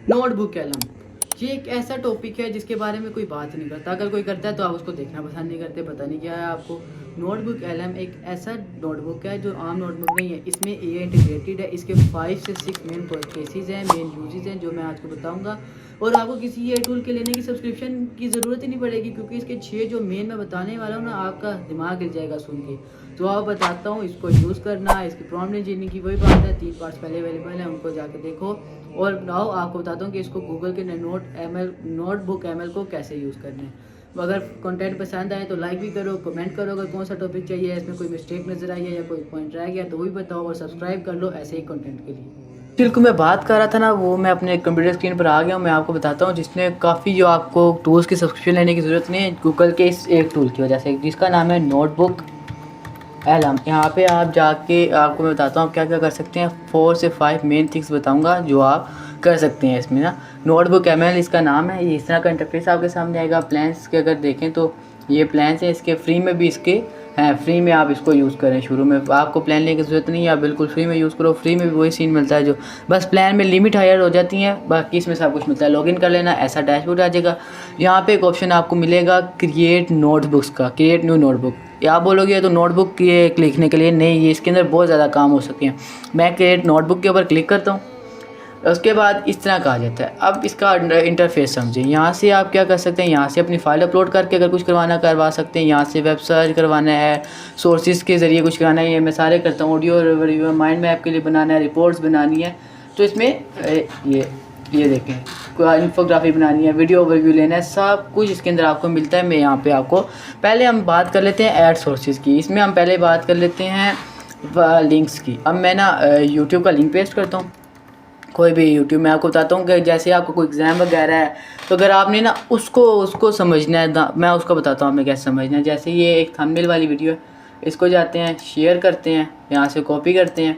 Notebook कलम, ये एक ऐसा टॉपिक है जिसके बारे में कोई बात नहीं करता। अगर कोई करता है तो आप उसको देखना पसंद नहीं करते, पता नहीं क्या है आपको। नोटबुक एलएम एक ऐसा नोटबुक है जो आम नोटबुक नहीं है, इसमें एआई इंटीग्रेटेड है। इसके 5 से 6 मेन केसेज हैं, मेन यूजेज हैं जो मैं आज को बताऊंगा। और आपको किसी ये टूल के लेने की सब्सक्रिप्शन की ज़रूरत ही नहीं पड़ेगी, क्योंकि इसके 6 जो मेन मैं बताने वाला हूँ ना, आपका दिमाग हिल जाएगा सुन के। तो आप बताता हूँ इसको यूज़ करना, इसकी प्रॉम्प्ट इंजीनियरिंग की वही बात है, 3 पार्ट्स पहले अवेलेबल हैं, उनको जाके देखो। और नाउ आपको बताता हूँ कि इसको गूगल के नोटबुक एमएल को कैसे यूज़ करना है। अगर कंटेंट पसंद आए तो लाइक भी करो, कमेंट करो अगर कौन सा टॉपिक चाहिए, इसमें कोई मिस्टेक नज़र आई है या कोई पॉइंट रह गया तो वो भी बताओ, और सब्सक्राइब कर लो ऐसे ही कंटेंट के लिए। जिनको मैं बात कर रहा था ना, वो मैं अपने कंप्यूटर स्क्रीन पर आ गया हूँ। मैं आपको बताता हूँ जिसने काफ़ी, जो आपको टूल्स की सब्सक्रिप्शन लेने की ज़रूरत नहीं है गूगल के इस एक टूल की वजह से, जिसका नाम है नोटबुक एलएम। यहाँ पे आप जाके आपको मैं बताता हूँ क्या क्या कर सकते हैं। 4 से 5 मेन थिंग्स बताऊँगा जो आप कर सकते हैं इसमें ना। नोटबुक एमएल इसका नाम है। ये इस तरह का इंटरफेस आपके सामने आएगा। प्लान्स के अगर देखें तो ये प्लान्स हैं, इसके फ्री में भी इसके हैं, फ्री में आप इसको यूज़ करें। शुरू में आपको प्लान लेने की ज़रूरत नहीं है, आप बिल्कुल फ्री में यूज़ करो। फ्री में भी वही सीन मिलता है, जो बस प्लान में लिमिट हायर हो जाती है, बाकी इसमें सब कुछ मिलता है। लॉगिन कर लेना, ऐसा डैशबोर्ड आ जाएगा। यहाँ पे एक ऑप्शन आपको मिलेगा क्रिएट नोटबुक्स का, क्रिएट न्यू नोटबुक। या आप बोलोगे तो नोटबुक ये लिखने के लिए नहीं, ये इसके अंदर बहुत ज़्यादा काम हो सके हैं। मैं क्रिएट नोटबुक के ऊपर क्लिक करता हूँ, उसके बाद इस तरह का आ जाता है। अब इसका इंटरफेस समझें। यहाँ से आप क्या कर सकते हैं, यहाँ से अपनी फ़ाइल अपलोड करके अगर कुछ करवाना करवा सकते हैं। यहाँ से वेब सर्च करवाना है, सोर्सेज के ज़रिए कुछ कराना है, ये मैं सारे करता हूँ। ऑडियो रिव्यू, माइंड मैप के लिए बनाना है, रिपोर्ट्स बनानी है, तो इसमें ये देखें, कोई इन्फोग्राफी बनानी है, वीडियो ओवरव्यू लेना है, सब कुछ इसके अंदर आपको मिलता है। मैं यहाँ पे आपको पहले हम बात कर लेते हैं ऐड सोर्सेज की। इसमें हम पहले बात कर लेते हैं लिंक्स की। अब मैं ना यूट्यूब का लिंक पेस्ट करता हूँ, कोई भी यूट्यूब। मैं आपको बताता हूँ कि जैसे आपको कोई एग्ज़ाम वगैरह है, तो अगर आपने ना उसको समझना है, मैं उसको बताता हूँ आपने कैसे समझना है। जैसे ये एक थंबनेल वाली वीडियो है, इसको जाते हैं, शेयर करते हैं, यहाँ से कॉपी करते हैं।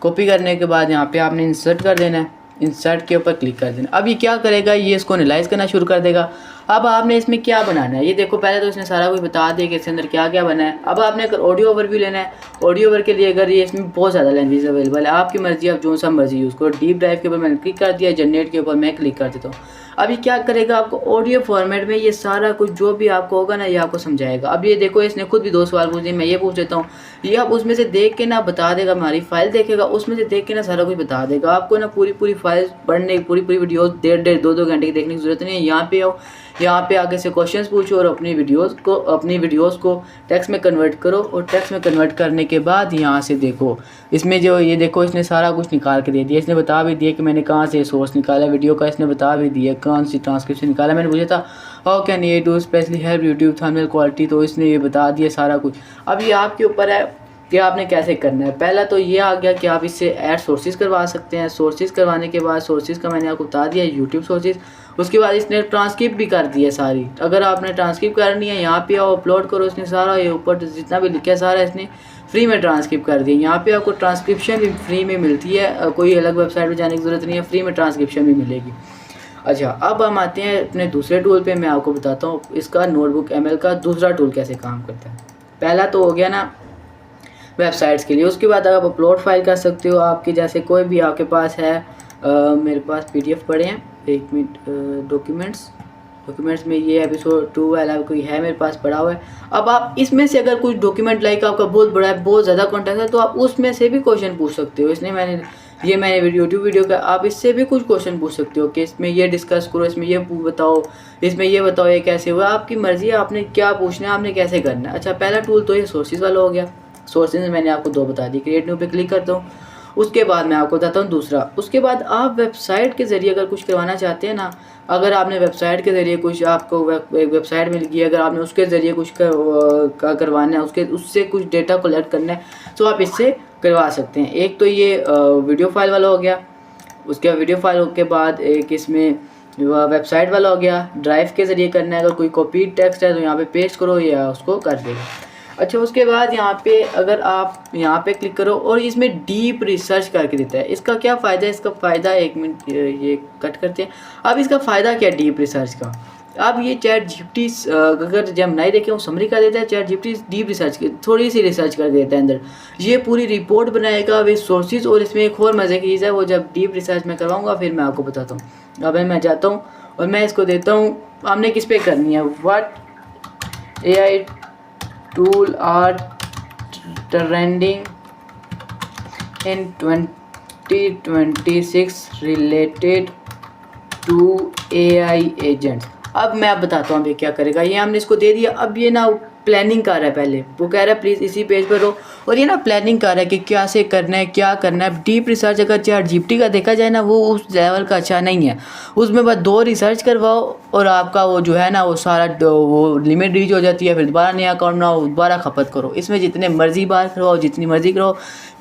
कॉपी करने के बाद यहाँ पे आपने इंसर्ट कर देना है, इंसर्ट के ऊपर क्लिक कर देना। अब ये क्या करेगा, ये इसको एनालाइज करना शुरू कर देगा। अब आपने इसमें क्या बनाना है, ये देखो पहले तो इसने सारा कुछ बता दिया कि इसके अंदर क्या क्या बना है। अब आपने अगर ऑडियो ओवरव्यू लेना है, ऑडियो ओवर के लिए अगर ये इसमें बहुत ज़्यादा लैंग्वेज अवेलेबल है, आपकी मर्जी, आप जो सा मर्जी यूज़ करो। डीप ड्राइव के ऊपर मैंने क्लिक कर दिया, जनरेट के ऊपर मैं क्लिक कर देता हूँ। अभी क्या करेगा, आपको ऑडियो फॉर्मेट में ये सारा कुछ जो भी आपको होगा ना, ये आपको समझाएगा। अब ये देखो, इसने खुद भी 2 सवाल पूछ दिए, मैं ये पूछ देता हूँ। ये आप उसमें से देख के ना बता देगा, हमारी फाइल देखेगा, उसमें से देख के ना सारा कुछ बता देगा आपको। ना पूरी फाइल पढ़ने, पूरी वीडियो 1.5 2 घंटे की देखने की ज़रूरत नहीं है। यहाँ पे आओ, यहाँ पे आगे से क्वेश्चंस पूछो और अपनी वीडियोस को टेक्स्ट में कन्वर्ट करो। और टेक्स्ट में कन्वर्ट करने के बाद यहाँ से देखो, इसमें जो ये देखो, इसने सारा कुछ निकाल के दे दिया। इसने बता भी दिया कि मैंने कहाँ से सोर्स निकाला वीडियो का, इसने बता भी दिया कौन सी ट्रांसक्रिप्शन निकाला। मैंने पूछा था हाउ कैन ये to specially help YouTube thumbnail quality, तो इसने ये बता दिया सारा कुछ। अब ये आपके ऊपर है कि आपने कैसे करना है। पहला तो ये आ गया कि आप इससे ऐड सोर्सेज करवा सकते हैं। सोर्सेज करवाने के बाद, सोर्सेज का मैंने आपको बता दिया यूट्यूब सोर्सेज। उसके बाद इसने ट्रांसक्रिप्ट भी कर दिया सारी। अगर आपने ट्रांसक्रिप्ट करनी है, यहाँ पे आओ, अपलोड करो। इसने सारा ये ऊपर जितना भी लिखा है सारा इसने फ्री में ट्रांसक्रिप्ट कर दिया। यहाँ पे आपको ट्रांसक्रिप्शन भी फ्री में मिलती है, कोई अलग वेबसाइट में जाने की ज़रूरत नहीं है, फ्री में ट्रांसक्रिप्शन भी मिलेगी। अच्छा, अब हम आते हैं अपने दूसरे टूल पे। मैं आपको बताता हूँ इसका नोटबुक एमएल का दूसरा टूल कैसे काम करता है। पहला तो हो गया ना वेबसाइट्स के लिए। उसके बाद आप अपलोड फाइल कर सकते हो आपकी, जैसे कोई भी आपके पास है। मेरे पास PDF पड़े हैं, 1 मिनट। डॉक्यूमेंट्स में ये एपिसोड 2 वाला कोई है मेरे पास पड़ा हुआ है। अब आप इसमें से अगर कुछ डॉक्यूमेंट लाइक आपका बहुत बड़ा है, बहुत ज़्यादा कंटेंट है, तो आप उसमें से भी क्वेश्चन पूछ सकते हो। इसने मैंने यूट्यूब वीडियो का, आप इससे भी कुछ क्वेश्चन पूछ सकते हो कि इसमें ये डिस्कस करो, इसमें ये बताओ, ये कैसे हुआ। आपकी मर्ज़ी है, आपने क्या पूछना है, आपने कैसे करना है। अच्छा, पहला टूल तो ये सोर्सेज वाला हो गया। सोर्सेज मैंने आपको 2 बता दी। क्रिएट न्यू पे क्लिक करता हूँ। उसके बाद मैं आपको बताता हूँ दूसरा। उसके बाद आप वेबसाइट के ज़रिए अगर कुछ करवाना चाहते हैं ना, अगर आपने वेबसाइट के ज़रिए कुछ, आपको एक वेबसाइट मिल गई, अगर आपने उसके ज़रिए कुछ करवाना है, उससे कुछ डेटा कलेक्ट करना है, तो आप इससे करवा सकते हैं। एक तो ये वीडियो फाइल वाला हो गया। उसके वीडियो फाइल के बाद एक इसमें वेबसाइट वाला हो गया। ड्राइव के ज़रिए करना है, अगर कोई कॉपी टेक्स्ट है तो यहाँ पे पेस्ट करो या उसको कर देगा। अच्छा, उसके बाद यहाँ पे अगर आप यहाँ पे क्लिक करो और इसमें डीप रिसर्च करके देता है। इसका क्या फ़ायदा है, इसका फ़ायदा 1 मिनट ये कट करते हैं। अब इसका फ़ायदा क्या है डीप रिसर्च का। अब ये चैट जीपीटी अगर जेमिनी देखें वो समरी कर देता है, चैट जीपीटी डीप रिसर्च थोड़ी सी रिसर्च कर देता है अंदर, ये पूरी रिपोर्ट बनाएगा विद सोर्सेज। और इसमें एक और मज़े की चीज़ है, वो जब डीप रिसर्च मैं करवाऊँगा फिर मैं आपको बताता हूँ। अब मैं जाता हूँ और मैं इसको देता हूँ, हमने किस पे करनी है, what AI tool are trending in 2026 related to AI agents. अब मैं आप बताता हूँ अब ये क्या करेगा। ये हमने इसको दे दिया, अब ये ना प्लानिंग कर रहा है, पहले वो कह रहा है प्लीज़ इसी पेज पर रहो, और ये ना प्लानिंग कर रहा है कि क्या से करना है, क्या करना है। डीप रिसर्च अगर चैट जीपीटी का देखा जाए ना, वो उस लेवल का अच्छा नहीं है, उसमें बस 2 रिसर्च करवाओ और आपका वो जो है ना वो सारा वो लिमिट रीच हो जाती है, फिर दोबारा नया अकाउंट बनाओ, दोबारा खपत करो। इसमें जितने मर्जी बार करवाओ, जितनी मर्जी करो,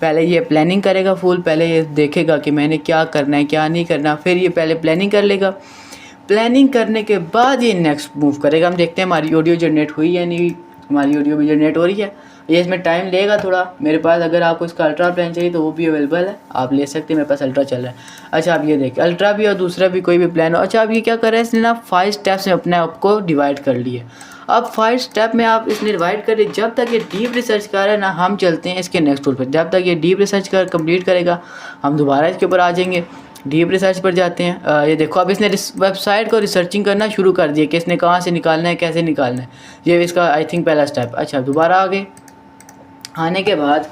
पहले ये प्लानिंग करेगा फुल, पहले ये देखेगा कि मैंने क्या करना है क्या नहीं करना, फिर ये पहले प्लानिंग कर लेगा। प्लानिंग करने के बाद ये नेक्स्ट मूव करेगा। हम देखते हैं हमारी ऑडियो जनरेट हुई या नहीं। हमारी ऑडियो भी जनरेट हो रही है, ये इसमें टाइम लेगा थोड़ा। मेरे पास अगर आपको इसका अल्ट्रा प्लान चाहिए तो वो भी अवेलेबल है, आप ले सकते हैं, मेरे पास अल्ट्रा चल रहा है। अच्छा अब ये देखिए अल्ट्रा भी और दूसरा भी कोई भी प्लान हो। अच्छा अब ये क्या कर रहा है, इसने ना 5 स्टेप्स में अपने आप को डिवाइड कर लिए। अब 5 स्टेप में आप इसने डिवाइड कर दिए। जब तक ये डीप रिसर्च कर रहा है ना, हम चलते हैं इसके नेक्स्ट टूल पर। जब तक ये डीप रिसर्च कर कंप्लीट करेगा हम दोबारा इसके ऊपर आ जाएंगे, डीप रिसर्च पर जाते हैं। ये देखो अब इसने वेबसाइट को रिसर्चिंग करना शुरू कर दिया कि इसने कहाँ से निकालना है, कैसे निकालना है। ये इसका आई थिंक पहला स्टेप। अच्छा दोबारा आ गए, आने के बाद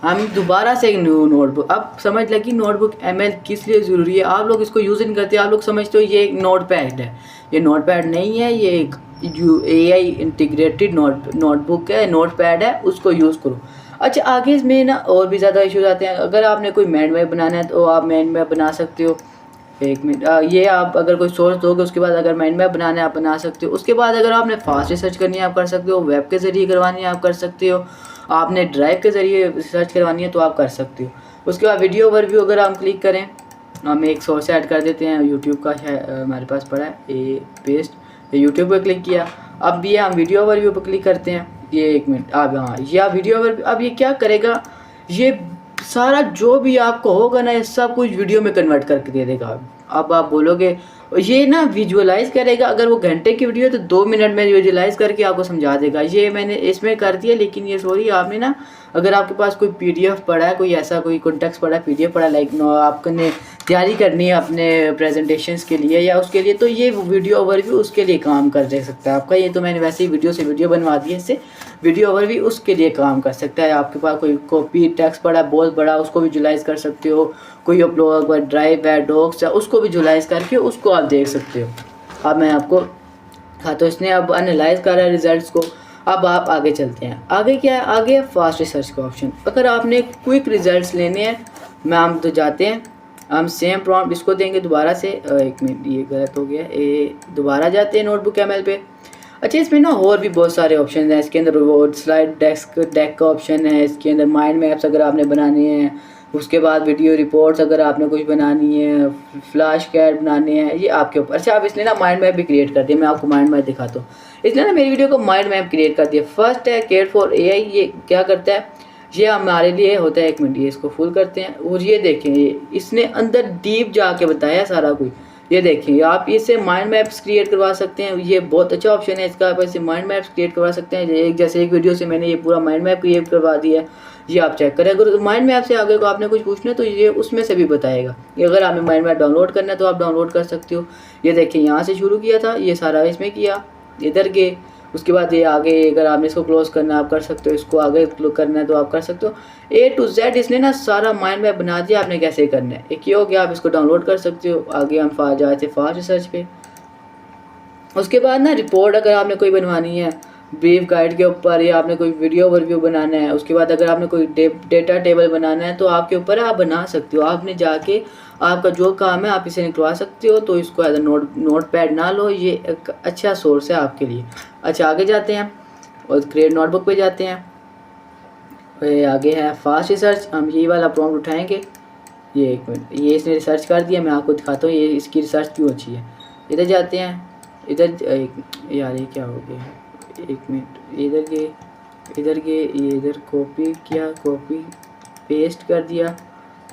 हम दोबारा से एक न्यू नोटबुक। अब समझ लगी नोटबुक ML किस लिए ज़रूरी है। आप लोग इसको यूज़ नहीं करते, आप लोग समझते हो ये एक नोटपैड है। ये नोटपैड नहीं है, ये एक AI इंटीग्रेटेड नोटबुक है, नोटपैड है, उसको यूज़ करो। अच्छा आगे इसमें ना और भी ज़्यादा इश्यूज आते हैं। अगर आपने कोई माइंड मैप बनाना है तो आप माइंड मैप बना सकते हो। एक मिनट, ये आप अगर कोई सोर्स दोगे उसके बाद अगर माइंड मैप बनाना है आप बना सकते हो। उसके बाद अगर आपने फास्ट रिसर्च करनी है आप कर सकते हो, वेब के ज़रिए करवानी है आप कर सकते हो, आपने ड्राइव के ज़रिए रिसर्च करवानी है तो आप कर सकते हो। उसके बाद वीडियो ओवरव्यू अगर हम क्लिक करें, हम एक सोर्स ऐड कर देते हैं, यूट्यूब का है हमारे पास पड़ा है, ये पेस्ट, यूट्यूब पर क्लिक किया। अब ये हम वीडियो ओवरव्यू पर क्लिक करते हैं। ये एक मिनट, अब हाँ ये आप वीडियो ओवरव्यू, अब ये क्या करेगा, ये सारा जो भी आपको होगा ना ये सब कुछ वीडियो में कन्वर्ट करके दे देगा। अब आप बोलोगे ये ना विजुअलाइज करेगा, अगर वो घंटे की वीडियो है तो 2 मिनट में विजुअलाइज करके आपको समझा देगा। ये मैंने इसमें कर दिया, लेकिन ये सॉरी आपने ना अगर आपके पास कोई PDF पड़ा है, कोई ऐसा कोई कॉन्टेक्स्ट पड़ा है, PDF पड़ा है, लाइक आपने तैयारी करनी है अपने प्रेजेंटेशंस के लिए या उसके लिए, तो ये वीडियो ओवरव्यू उसके लिए काम कर दे सकता है आपका। ये तो मैंने वैसे ही वीडियो से वीडियो बनवा दी है, इससे वीडियो ओवरव्यू उसके लिए काम कर सकता है। आपके पास कोई कॉपी टेक्स्ट पड़ा है बहुत बड़ा, उसको विजुअलाइज कर सकते हो। कोई अपलोड ड्राइव है, डॉक्स है, उसको विजुअलाइज करके उसको आप देख सकते हो। अब मैं आपको हाँ, तो इसने अब एनालाइज कर रहा है रिजल्ट्स को। अब आप आगे चलते हैं। आगे क्या है, आगे फास्ट रिसर्च का ऑप्शन। अगर आपने क्विक रिजल्ट्स लेने हैं, मैं हम तो जाते हैं, हम सेम प्रॉम्प्ट इसको देंगे दोबारा से। एक मिनट ये गलत हो गया, ये दोबारा जाते हैं नोटबुक ML पे। अच्छा इसमें ना और भी बहुत सारे ऑप्शन हैं। इसके अंदर वो स्लाइड डेक का ऑप्शन है, इसके अंदर माइंड मैप्स अगर आपने बनाने हैं, उसके बाद वीडियो रिपोर्ट्स अगर आपने कुछ बनानी है, फ्लैश कार्ड बनाने हैं, ये आपके ऊपर। अच्छा आप इसने ना माइंड मैप भी क्रिएट कर दिया, मैं आपको माइंड मैप दिखाता हूँ। इसने ना मेरी वीडियो को माइंड मैप क्रिएट कर दिया। फर्स्ट है केयर फॉर AI, ये क्या करता है, ये हमारे लिए होता है। एक मिनट ये इसको फुल करते हैं और ये देखें, ये इसने अंदर डीप जाके बताया सारा कुछ। ये देखिए आप इससे माइंड मैप्स क्रिएट करवा सकते हैं, ये बहुत अच्छा ऑप्शन है इसका। आप इससे माइंड मैप्स क्रिएट करवा सकते हैं। एक जैसे एक वीडियो से मैंने ये पूरा माइंड मैप क्रिएट करवा दिया है, ये आप चेक करें। अगर माइंड मैप से आगे को आपने कुछ पूछना है तो ये उसमें से भी बताएगा। ये अगर आपने माइंड मैप डाउनलोड करना है तो आप डाउनलोड कर सकते हो। ये देखिए यहाँ से शुरू किया था, ये सारा इसमें किया, इधर गए, उसके बाद ये आगे अगर आपने इसको क्लोज करना है आप कर सकते हो, इसको आगे करना है तो आप कर सकते हो। A to Z इसने ना सारा माइंड मैप बना दिया आपने कैसे करना है। एक ये हो गया, आप इसको डाउनलोड कर सकते हो। आगे हम जाते फास्ट रिसर्च पे। उसके बाद ना रिपोर्ट अगर आपने कोई बनवानी है ब्रीफ गाइड के ऊपर, या आपने कोई वीडियो ओवरव्यू बनाना है, उसके बाद अगर आपने कोई डेटा टेबल बनाना है तो आपके ऊपर आप बना सकते हो। आपने जाके आपका जो काम है आप इसे निकलवा सकते हो। तो इसको एज नोट पैड ना लो, ये एक अच्छा सोर्स है आपके लिए। अच्छा आगे जाते हैं और क्रिएट नोटबुक पे जाते हैं। आगे है फास्ट रिसर्च, हम ये वाला प्रॉम्प्ट उठाएंगे। ये एक मिनट, ये इसने रिसर्च कर दिया, मैं आपको दिखाता हूँ ये इसकी रिसर्च क्यों अच्छी है। इधर जाते हैं, इधर यार ये क्या हो गया, एक मिनट, इधर के ये इधर कॉपी किया, कॉपी पेस्ट कर दिया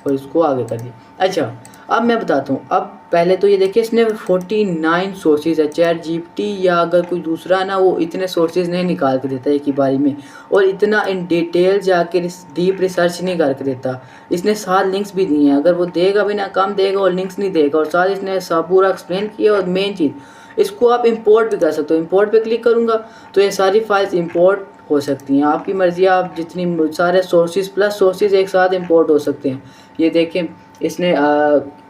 और इसको आगे कर दिया। अच्छा अब मैं बताता हूँ। अब पहले तो ये देखिए इसने 49 सोर्सेज है। चैट जीपीटी या अगर कोई दूसरा ना, वो इतने सोर्सेज नहीं निकाल के देता एक ही बारी में, और इतना इन डिटेल जाके डीप रिसर्च नहीं करके देता। इसने 7 लिंक्स भी दिए हैं, अगर वो देगा भी ना कम देगा और लिंक्स नहीं देगा, और साथ इसने सब पूरा एक्सप्लेन किया। और मेन चीज़, इसको आप इंपोर्ट भी कर सकते हो। इंपोर्ट पे क्लिक करूँगा तो ये सारी फाइल्स इंपोर्ट हो सकती हैं, आपकी मर्ज़ी। आप जितनी सारे सोर्सेज प्लस सोर्सेज एक साथ इंपोर्ट हो सकते हैं। ये देखें इसने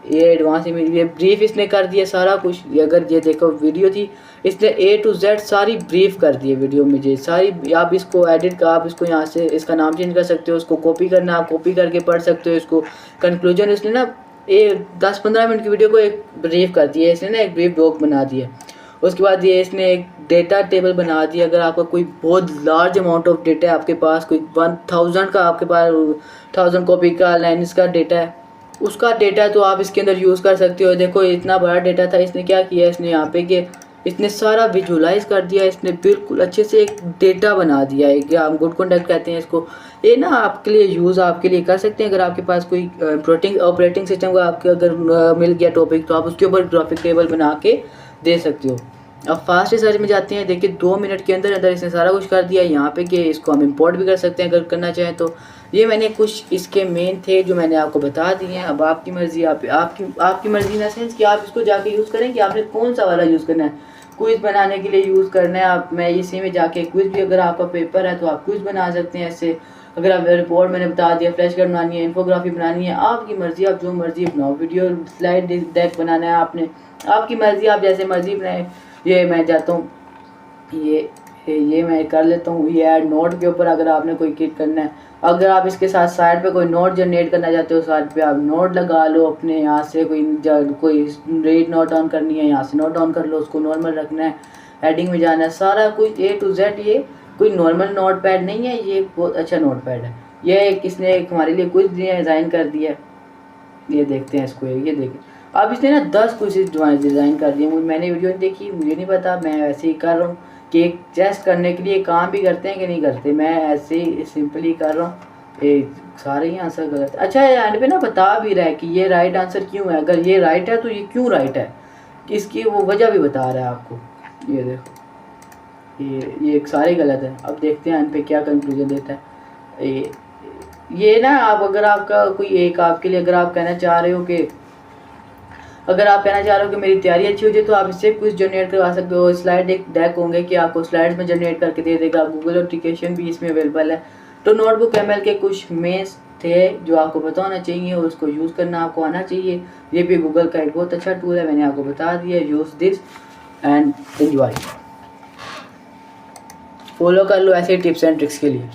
ये एडवांस इमेज, ये ब्रीफ इसने कर दिया सारा कुछ। अगर ये देखो वीडियो थी, इसने A to Z सारी ब्रीफ कर दी है वीडियो में जी सारी। आप इसको एडिट का, आप इसको यहाँ से इसका नाम चेंज कर सकते हो, उसको कॉपी करना आप कॉपी करके पढ़ सकते हो। इसको कंक्लूजन इसने ना 10-15 मिनट की वीडियो को एक ब्रीफ कर दिया है इसने ना, एक ब्रीफ डॉक बना दिया। उसके बाद ये इसने एक डेटा टेबल बना दिया। अगर आपका कोई बहुत लार्ज अमाउंट ऑफ डेटा है आपके पास, कोई 1000 का आपके पास 1000 कॉपी का लाइन्स का डेटा है, उसका डेटा तो आप इसके अंदर यूज़ कर सकते हो। देखो इतना बड़ा डेटा था, इसने क्या किया, इसने यहाँ पे कि इसने सारा विजुलाइज कर दिया। इसने बिल्कुल अच्छे से एक डेटा बना दिया है, क्या हम गुड कंडक्ट कहते हैं इसको। ये ना आपके लिए यूज़ आपके लिए कर सकते हैं। अगर आपके पास कोई ऑपरेटिंग सिस्टम का आपके अगर मिल गया टॉपिक, तो आप उसके ऊपर ग्राफिक टेबल बना के दे सकते हो। अब फास्ट रिसर्च में जाते हैं। देखिए 2 मिनट के अंदर अंदर इसने सारा कुछ कर दिया यहाँ पे, कि इसको हम इंपोर्ट भी कर सकते हैं अगर करना चाहें तो। ये मैंने कुछ इसके मेन थे जो मैंने आपको बता दिए हैं। अब आपकी मर्ज़ी, आपकी मर्ज़ी इन सेंस कि आप इसको जाके यूज़ करें कि आपने कौन सा वाला यूज़ करना है। क्विज़ बनाने के लिए यूज़ करना है आप, मैं इसी में जाके क्विज़ भी, अगर आपका पेपर है तो आप क्विज़ बना सकते हैं ऐसे। अगर आप रिपोर्ट मैंने बता दिया, फ्लैश कार्ड बनानी है, इन्फोग्राफी बनानी है, आपकी मर्ज़ी, आप जो मर्ज़ी बनाओ। वीडियो स्लाइड डेक बनाना है आपने, आपकी मर्ज़ी, आप जैसे मर्ज़ी बनाए। ये मैं जाता हूँ, ये मैं कर लेता हूँ। ये ऐड नोट के ऊपर अगर आपने कोई क्लिक करना है, अगर आप इसके साथ साइड पे कोई नोट जनरेट करना चाहते हो, साइड पे आप नोट लगा लो अपने। यहाँ से कोई रेट नोट डाउन करनी है, यहाँ से नोट डाउन कर लो, उसको नॉर्मल रखना है, हेडिंग में जाना है, सारा कुछ A to Z। ये कोई नॉर्मल नोट पैड नहीं है, ये बहुत अच्छा नोट पैड है। ये किसने एक हमारे लिए कुछ डिज़ाइन कर दिया है, ये देखते हैं इसको। ये देखें, अब इसने ना 10 कुछ डिज़ाइन कर दिए। मैंने वीडियो नहीं देखी, मुझे नहीं पता, मैं ऐसे ही कर रहा हूँ कि एक टेस्ट करने के लिए काम भी करते हैं कि नहीं करते। मैं ऐसे ही सिंपली कर रहा हूँ। सारे ही आंसर गलत है। अच्छा, ये एंड पे ना बता भी रहा है कि ये राइट आंसर क्यों है। अगर ये राइट है तो ये क्यों राइट है, इसकी वो वजह भी बता रहा है आपको। ये देखो, ये सारे गलत है। अब देखते हैं एंड पे क्या कंक्लूजन देता है। ये ना आप, अगर आपका कोई एक आपके लिए, अगर आप कहना चाह रहे हो कि मेरी तैयारी अच्छी हो जाए, तो आप इससे कुछ जनरेट करवा सकते हो। स्लाइड एक डेक होंगे कि आपको स्लाइड्स में जनरेट करके दे देगा। गूगल एप्लीकेशन भी इसमें अवेलेबल है। तो नोटबुक ML के कुछ मेंस थे जो आपको पता होना चाहिए और उसको यूज़ करना आपको आना चाहिए। ये भी गूगल का एक बहुत अच्छा टूल है, मैंने आपको बता दिया। Use this and enjoy, follow कर लो ऐसे टिप्स एंड ट्रिक्स के लिए।